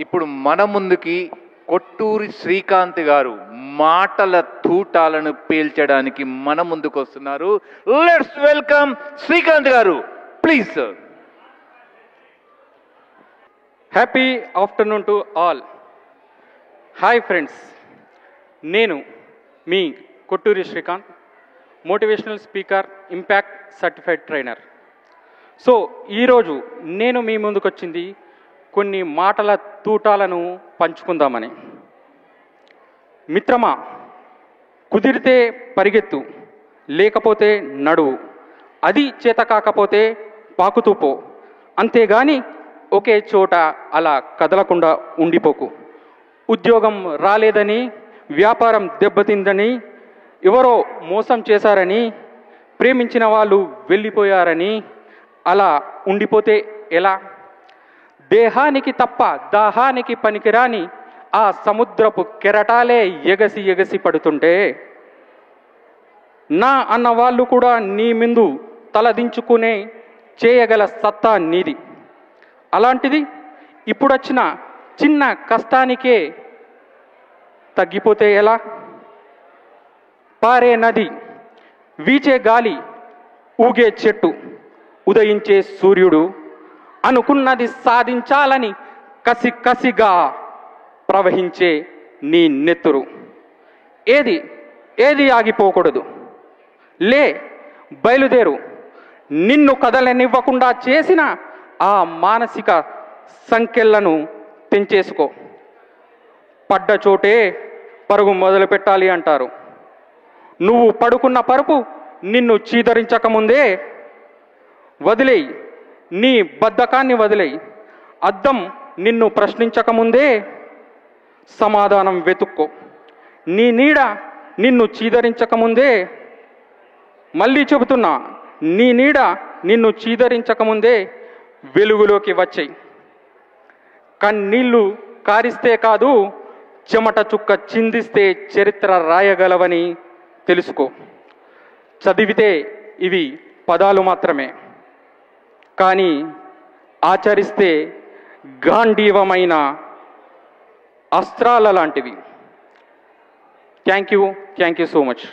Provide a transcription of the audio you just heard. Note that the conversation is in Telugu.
ఇప్పుడు మన ముందుకి కొట్టూరి శ్రీకాంత్ గారు మాటల తూటాలను పేల్చడానికి మన ముందుకు వస్తున్నారు. లెట్స్ వెల్కమ్ శ్రీకాంత్ గారు, please sir. Happy afternoon to all. Hi friends, నేను మీ Kotturi Srikanth, motivational speaker, impact certified trainer. So ఈరోజు నేను మీ ముందుకు వచ్చింది కొన్ని మాటల తూటాలను పంచుకుందామని. మిత్రమా, కుదిరితే పరిగెత్తు, లేకపోతే నడువు, అది చేత కాకపోతే పాకుతూ పో, అంతేగాని ఒకే చోట అలా కదలకుండా ఉండిపోకు. ఉద్యోగం రాలేదని, వ్యాపారం దెబ్బతిందని, ఎవరో మోసం చేశారని, ప్రేమించిన వాళ్ళు వెళ్ళిపోయారని అలా ఉండిపోతే ఎలా? దేహానికి తప్ప దాహానికి పనికిరాని ఆ సముద్రపు కెరటాలే ఎగసి ఎగసి పడుతుంటే, నా అన్న వాళ్ళు కూడా నీ ముందు తలదించుకునే చేయగల సత్తా నీది. అలాంటిది ఇప్పుడొచ్చిన చిన్న కష్టానికే తగ్గిపోతే ఎలా? పారే నది, వీచే గాలి, ఊగే చెట్టు, ఉదయించే సూర్యుడు, అనుకున్నది సాధించాలని కసి కసిగా ప్రవహించే నీ నెత్తురు, ఏది ఆగిపోకూడదు. లే, బయలుదేరు. నిన్ను కదలనివ్వకుండా చేసిన ఆ మానసిక సంకెళ్లను తెంచేసుకో. పడ్డ చోటే పరుగు మొదలు పెట్టాలి అంటారు. నువ్వు పడుకున్న పరుపు నిన్ను చీదరించకముందే వదిలేయి. నీ బద్ధకాన్ని వదిలేయి. అద్దం నిన్ను ప్రశ్నించకముందే సమాధానం వెతుక్కో. నీ నీడ నిన్ను చీదరించకముందే, మళ్ళీ చెబుతున్నా, నీ నీడ నిన్ను చీదరించకముందే వెలుగులోకి వచ్చాయి. కన్నీళ్లు కారిస్తే కాదు, చెమట చుక్క చిందిస్తే చరిత్ర రాయగలవని తెలుసుకో. చదివితే ఇవి పదాలు మాత్రమే, కానీ ఆచరిస్తే గాంధీవమైన అస్త్రాల లాంటివి. Thank you so much.